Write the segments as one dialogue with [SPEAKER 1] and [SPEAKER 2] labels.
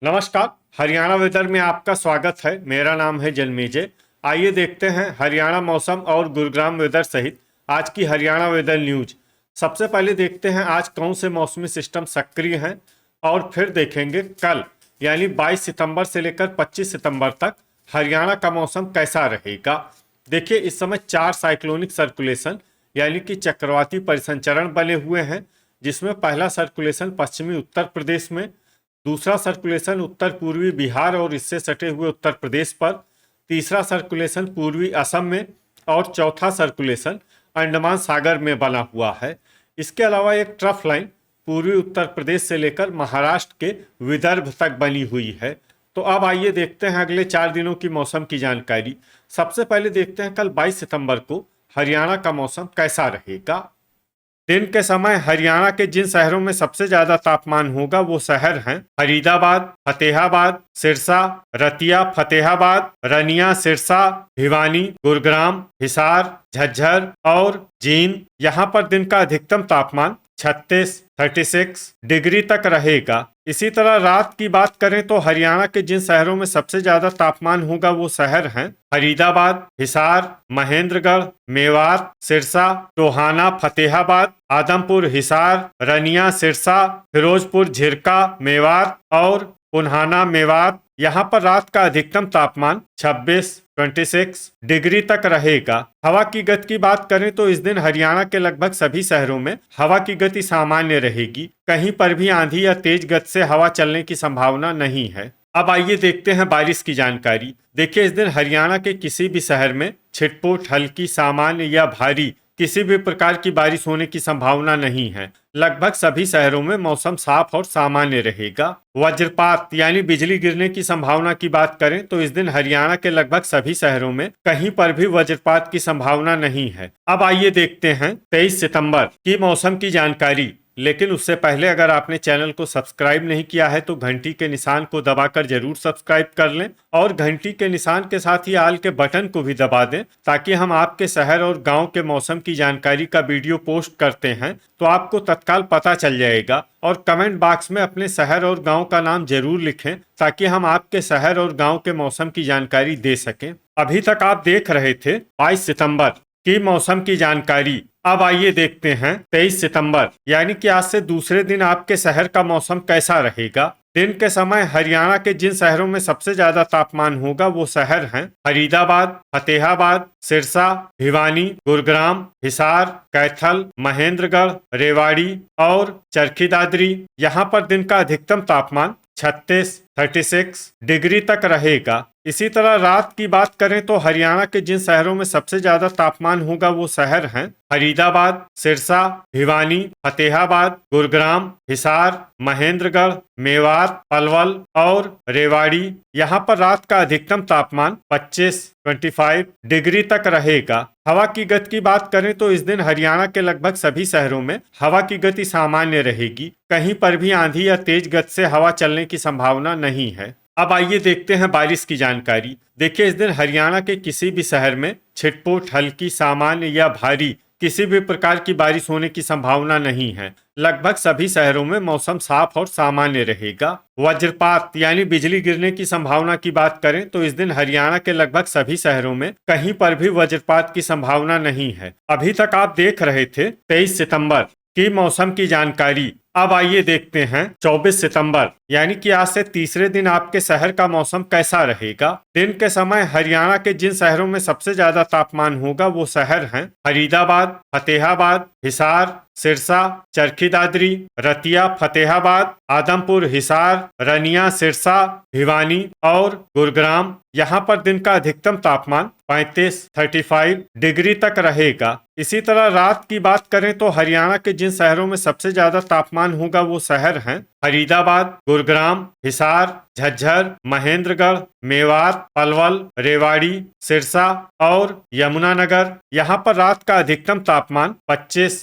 [SPEAKER 1] नमस्कार। हरियाणा वेदर में आपका स्वागत है। मेरा नाम है जन्मेजय। आइए देखते हैं हरियाणा मौसम और गुरुग्राम वेदर सहित आज की हरियाणा वेदर न्यूज। सबसे पहले देखते हैं आज कौन से मौसमी सिस्टम सक्रिय हैं और फिर देखेंगे कल यानी 22 सितंबर से लेकर 25 सितंबर तक हरियाणा का मौसम कैसा रहेगा। देखिए, इस समय 4 साइक्लोनिक सर्कुलेशन यानी कि चक्रवाती परिसंचरण बने हुए हैं, जिसमें पहला सर्कुलेशन पश्चिमी उत्तर प्रदेश में, दूसरा सर्कुलेशन उत्तर पूर्वी बिहार और इससे सटे हुए उत्तर प्रदेश पर, तीसरा सर्कुलेशन पूर्वी असम में और चौथा सर्कुलेशन अंडमान सागर में बना हुआ है। इसके अलावा एक ट्रफ लाइन पूर्वी उत्तर प्रदेश से लेकर महाराष्ट्र के विदर्भ तक बनी हुई है। तो अब आइए देखते हैं अगले 4 दिनों की मौसम की जानकारी। सबसे पहले देखते हैं कल 22 सितंबर को हरियाणा का मौसम कैसा रहेगा। दिन के समय हरियाणा के जिन शहरों में सबसे ज्यादा तापमान होगा वो शहर हैं फरीदाबाद, फतेहाबाद, सिरसा, रतिया, फतेहाबाद, रनिया, सिरसा, भिवानी, गुरुग्राम, हिसार, झज्जर और जींद। यहाँ पर दिन का अधिकतम तापमान 36 डिग्री तक रहेगा। इसी तरह रात की बात करें तो हरियाणा के जिन शहरों में सबसे ज्यादा तापमान होगा वो शहर हैं फरीदाबाद, हिसार, महेंद्रगढ़, मेवात, सिरसा, टोहाना, फतेहाबाद, आदमपुर, हिसार, रनिया, सिरसा, फिरोजपुर, झिरका, मेवात और पुन्हाना, मेवात। यहाँ पर रात का अधिकतम तापमान 26 डिग्री तक रहेगा। हवा की गति की बात करें तो इस दिन हरियाणा के लगभग सभी शहरों में हवा की गति सामान्य रहेगी। कहीं पर भी आंधी या तेज गति से हवा चलने की संभावना नहीं है। अब आइए देखते हैं बारिश की जानकारी। देखिए, इस दिन हरियाणा के किसी भी शहर में छिटपुट, हल्की, सामान्य या भारी किसी भी प्रकार की बारिश होने की संभावना नहीं है। लगभग सभी शहरों में मौसम साफ और सामान्य रहेगा। वज्रपात यानी बिजली गिरने की संभावना की बात करें तो इस दिन हरियाणा के लगभग सभी शहरों में कहीं पर भी वज्रपात की संभावना नहीं है। अब आइए देखते हैं 23 सितंबर की मौसम की जानकारी। लेकिन उससे पहले अगर आपने चैनल को सब्सक्राइब नहीं किया है तो घंटी के निशान को दबाकर जरूर सब्सक्राइब कर लें और घंटी के निशान के साथ ही आल के बटन को भी दबा दें, ताकि हम आपके शहर और गांव के मौसम की जानकारी का वीडियो पोस्ट करते हैं तो आपको तत्काल पता चल जाएगा। और कमेंट बॉक्स में अपने शहर और गांव का नाम जरूर लिखें ताकि हम आपके शहर और गांव के मौसम की जानकारी दे सकें। अभी तक आप देख रहे थे 22 सितंबर की मौसम की जानकारी। अब आइए देखते हैं 23 सितंबर यानी कि आज से दूसरे दिन आपके शहर का मौसम कैसा रहेगा। दिन के समय हरियाणा के जिन शहरों में सबसे ज्यादा तापमान होगा वो शहर हैं फरीदाबाद, फतेहाबाद, सिरसा, भिवानी, गुरुग्राम, हिसार, कैथल, महेंद्रगढ़, रेवाड़ी और चरखी दादरी। यहाँ पर दिन का अधिकतम तापमान 36 डिग्री तक रहेगा। इसी तरह रात की बात करें तो हरियाणा के जिन शहरों में सबसे ज्यादा तापमान होगा वो शहर हैं फरीदाबाद, सिरसा, भिवानी, फतेहाबाद, गुरुग्राम, हिसार, महेंद्रगढ़, मेवात, पलवल और रेवाड़ी। यहाँ पर रात का अधिकतम तापमान 25 डिग्री तक रहेगा। हवा की गति की बात करें तो इस दिन हरियाणा के लगभग सभी शहरों में हवा की गति सामान्य रहेगी। कहीं पर भी आंधी या तेज गति से हवा चलने की संभावना नहीं है। अब आइए देखते हैं बारिश की जानकारी। देखिए, इस दिन हरियाणा के किसी भी शहर में छिटपुट, हल्की, सामान्य या भारी किसी भी प्रकार की बारिश होने की संभावना नहीं है। लगभग सभी शहरों में मौसम साफ और सामान्य रहेगा। वज्रपात यानी बिजली गिरने की संभावना की बात करें तो इस दिन हरियाणा के लगभग सभी शहरों में कहीं पर भी वज्रपात की संभावना नहीं है। अभी तक आप देख रहे थे 23 सितंबर की मौसम की जानकारी। अब आइए देखते हैं 24 सितंबर यानी कि आज से तीसरे दिन आपके शहर का मौसम कैसा रहेगा। दिन के समय हरियाणा के जिन शहरों में सबसे ज्यादा तापमान होगा वो शहर हैं फरीदाबाद, फतेहाबाद, हिसार, सिरसा, चरखी दादरी, रतिया, फतेहाबाद, आदमपुर, हिसार, रनिया, सिरसा, भिवानी और गुरुग्राम। यहाँ पर दिन का अधिकतम तापमान 35 डिग्री तक रहेगा। इसी तरह रात की बात करें तो हरियाणा के जिन शहरों में सबसे ज्यादा तापमान होगा वो शहर हैं फरीदाबाद, गुरुग्राम, हिसार, झज्जर, महेंद्रगढ़, मेवात, पलवल, रेवाड़ी, सिरसा और यमुनानगर। यहाँ पर रात का अधिकतम तापमान 25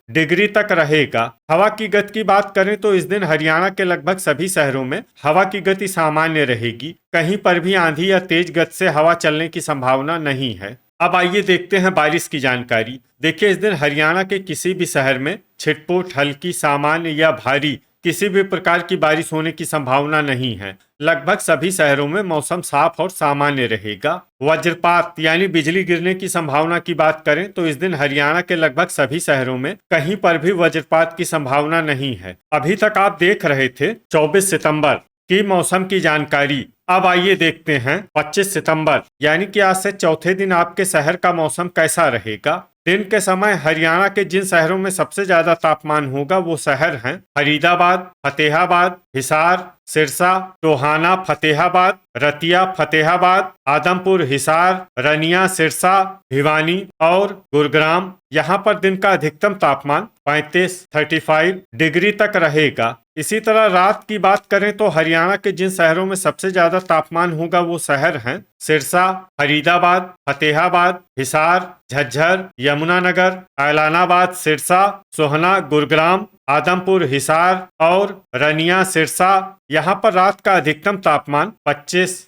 [SPEAKER 1] डिग्री तक रहेगा। हवा की गति की बात करें तो इस दिन हरियाणा के लगभग सभी शहरों में हवा की गति सामान्य रहेगी। कहीं पर भी आंधी या तेज गति से हवा चलने की संभावना नहीं है। अब आइए देखते हैं बारिश की जानकारी। देखिए, इस दिन हरियाणा के किसी भी शहर में छिटपुट, हल्की, सामान्य या भारी किसी भी प्रकार की बारिश होने की संभावना नहीं है। लगभग सभी शहरों में मौसम साफ और सामान्य रहेगा। वज्रपात यानी बिजली गिरने की संभावना की बात करें तो इस दिन हरियाणा के लगभग सभी शहरों में कहीं पर भी वज्रपात की संभावना नहीं है। अभी तक आप देख रहे थे 24 सितंबर की मौसम की जानकारी। अब आइए देखते हैं 25 सितंबर यानी कि आज से चौथे दिन आपके शहर का मौसम कैसा रहेगा। दिन के समय हरियाणा के जिन शहरों में सबसे ज्यादा तापमान होगा वो शहर हैं फरीदाबाद, फतेहाबाद, हिसार, सिरसा, टोहाना, फतेहाबाद, रतिया, फतेहाबाद, आदमपुर, हिसार, रनिया, सिरसा, भिवानी और गुरुग्राम। यहाँ पर दिन का अधिकतम तापमान 35 डिग्री तक रहेगा। इसी तरह रात की बात करें तो हरियाणा के जिन शहरों में सबसे ज्यादा तापमान होगा वो शहर हैं सिरसा, फरीदाबाद, फतेहाबाद, हिसार, झज्जर, यमुनानगर, ऐलानाबाद, सिरसा, सोहना, गुरुग्राम, आदमपुर, हिसार और रनिया, सिरसा। यहाँ पर रात का अधिकतम तापमान 25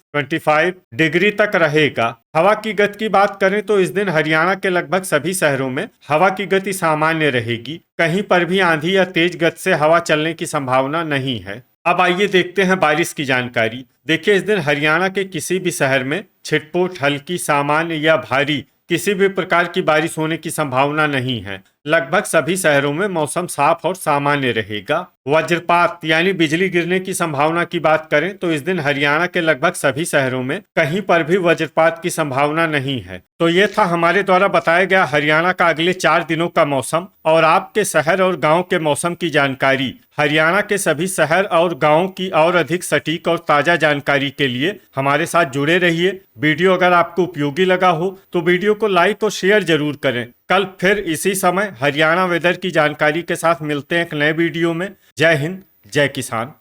[SPEAKER 1] डिग्री तक रहेगा। हवा की गति की बात करें तो इस दिन हरियाणा के लगभग सभी शहरों में हवा की गति सामान्य रहेगी। कहीं पर भी आंधी या तेज गति से हवा चलने की संभावना नहीं है। अब आइए देखते हैं बारिश की जानकारी। देखिए, इस दिन हरियाणा के किसी भी शहर में छिटपुट, हल्की, सामान्य या भारी किसी भी प्रकार की बारिश होने की संभावना नहीं है। लगभग सभी शहरों में मौसम साफ और सामान्य रहेगा। वज्रपात यानी बिजली गिरने की संभावना की बात करें तो इस दिन हरियाणा के लगभग सभी शहरों में कहीं पर भी वज्रपात की संभावना नहीं है। तो ये था हमारे द्वारा बताया गया हरियाणा का अगले 4 दिनों का मौसम और आपके शहर और गांव के मौसम की जानकारी। हरियाणा के सभी शहर और गांव की और अधिक सटीक और ताजा जानकारी के लिए हमारे साथ जुड़े रहिए। वीडियो अगर आपको उपयोगी लगा हो तो वीडियो को लाइक और शेयर जरूर करें। कल फिर इसी समय हरियाणा वेदर की जानकारी के साथ मिलते हैं एक नए वीडियो में। जय हिंद, जय किसान।